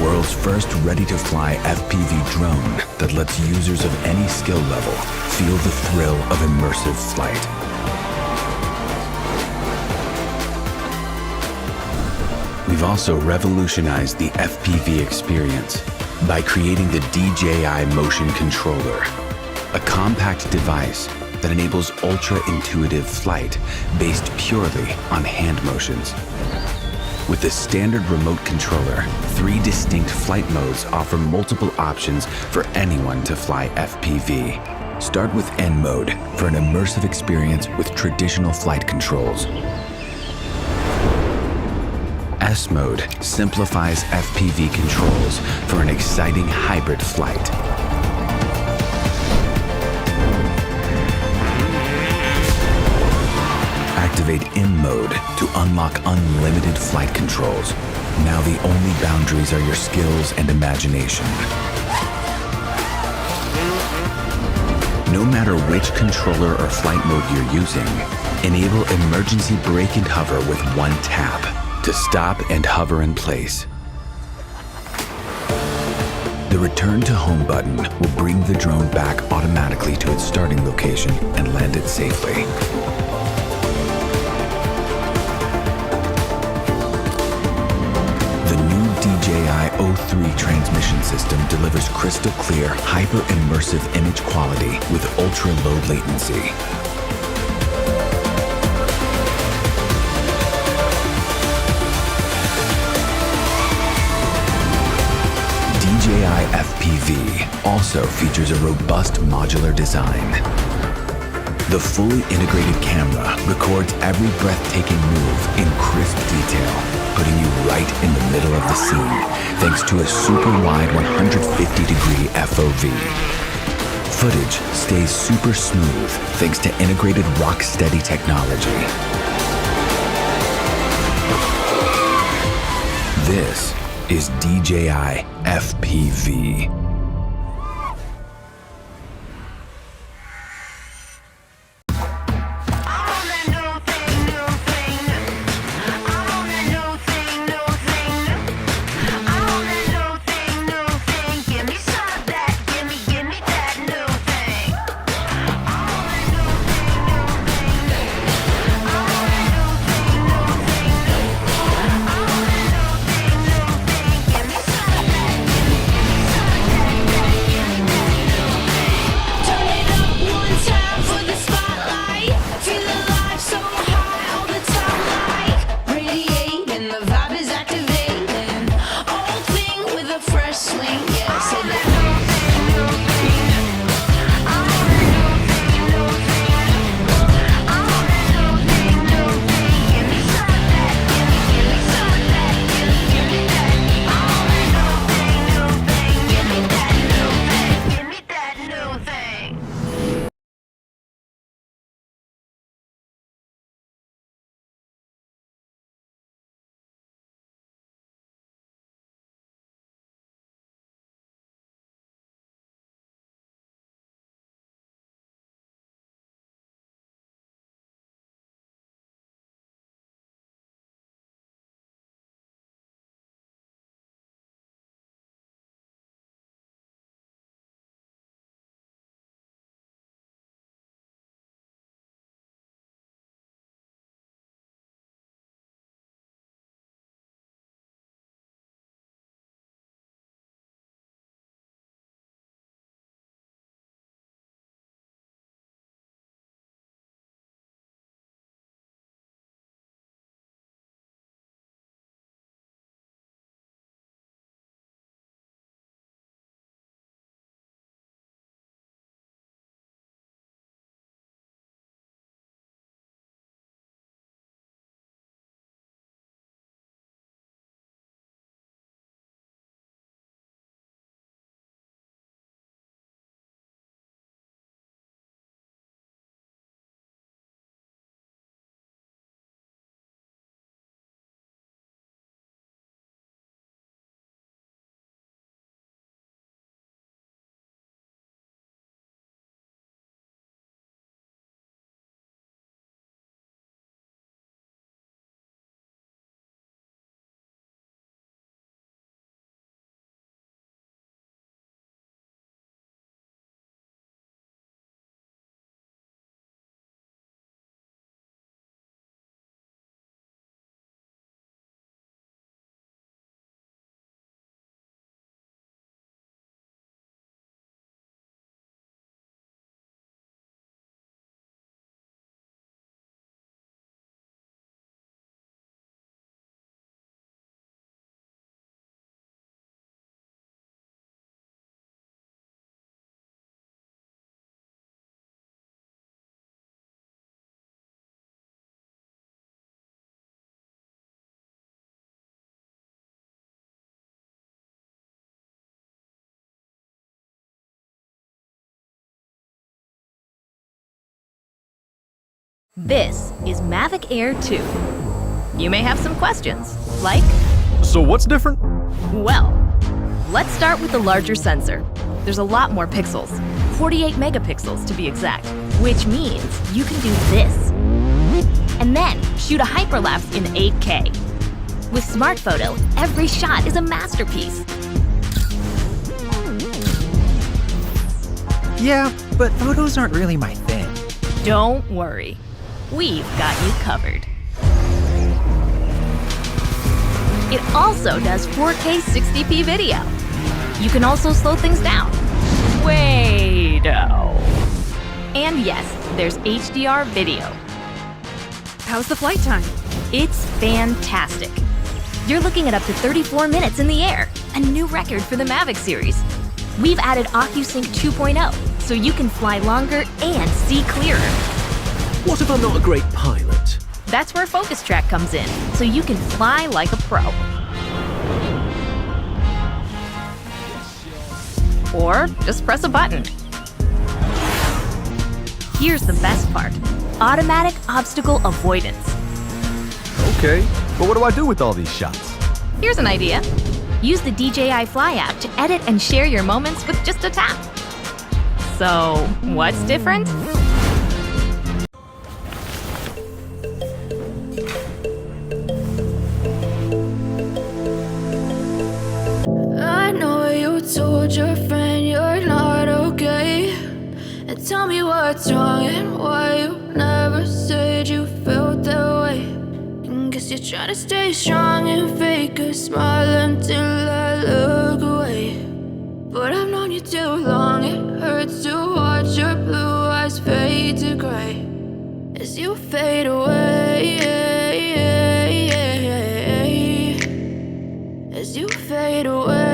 world's first ready-to-fly FPV drone that lets users of any skill level feel the thrill of immersive flight. We've also revolutionized the FPV experience by creating the DJI Motion Controller, a compact device that enables ultra-intuitive flight based purely on hand motions. With the standard remote controller, 3 distinct flight modes offer multiple options for anyone to fly FPV. Start with N mode for an immersive experience with traditional flight controls. S mode simplifies FPV controls for an exciting hybrid flight. Activate M mode to unlock unlimited flight controls. Now the only boundaries are your skills and imagination. No matter which controller or flight mode you're using, enable emergency brake and hover with one tap to stop and hover in place. The Return to Home button will bring the drone back automatically to its starting location and land it safely. The new DJI O3 transmission system delivers crystal clear, hyper-immersive image quality with ultra-low latency. DJI FPV also features a robust modular design. The fully integrated camera records every breathtaking move in crisp detail, putting you right in the middle of the scene thanks to a super wide 150-degree FOV. Footage stays super smooth thanks to integrated rock-steady technology. This is DJI FPV. This is Mavic Air 2. You may have some questions, like, So what's different? well, let's start with the larger sensor. There's a lot more pixels, 48 megapixels to be exact, which means you can do this. And then shoot a hyperlapse in 8K. With Smart Photo, every shot is a masterpiece. Yeah, but photos aren't really my thing. Don't worry, we've got you covered. It also does 4K 60p video. You can also slow things down. Way-do. And yes, there's HDR video. How's the flight time? It's fantastic. You're looking at up to 34 minutes in the air, a new record for the Mavic series. We've added OcuSync 2.0, so you can fly longer and see clearer. What if I'm not a great pilot? That's where Focus Track comes in, so you can fly like a pro. Or just press a button. Here's the best part: automatic obstacle avoidance. Okay, but what do I do with all these shots? Here's an idea. Use the DJI Fly app to edit and share your moments with just a tap. So, what's different? I know you told your friend you're not okay. And tell me what's wrong and why you never said you felt that way. And guess you're trying to stay strong and fake a smile until I look away. But I've known you too long, it hurts to watch your blue eyes fade to gray as you fade away. As you fade away.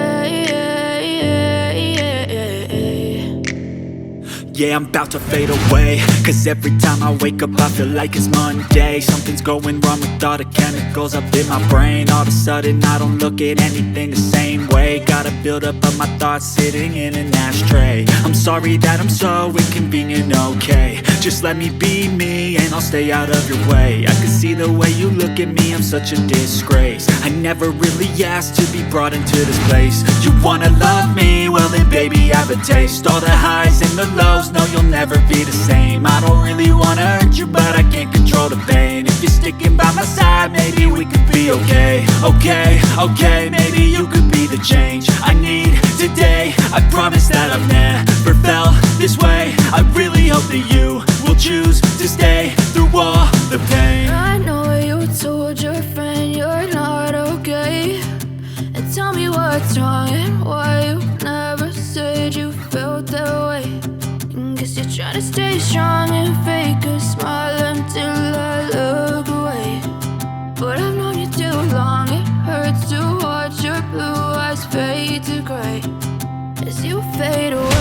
Yeah, I'm about to fade away, cause every time I wake up I feel like it's Monday. Something's going wrong with all the chemicals up in my brain. All of a sudden I don't look at anything the same way. Gotta build up of my thoughts sitting in an ashtray. I'm sorry that I'm so inconvenient, okay. Just let me be me and I'll stay out of your way. I can see the way you look at me, I'm such a disgrace. I never really asked to be brought into this place. You wanna love me? Well then baby I have a taste. All the highs and the lows, no you'll never be the same. I don't really wanna hurt you but I can't control the pain. If you're sticking by my side maybe we could be okay. Okay, maybe you could be the change I need today. I promise that I've never felt this way. I really hope that you will choose to stay through all the pain. I know you told your friend you're not okay. And tell me what's wrong and why you never said you felt that way. And guess you're trying to stay strong and fake a smile until I look away. But I've known you too long, it hurts to watch your blue eyes fade to gray as you fade away.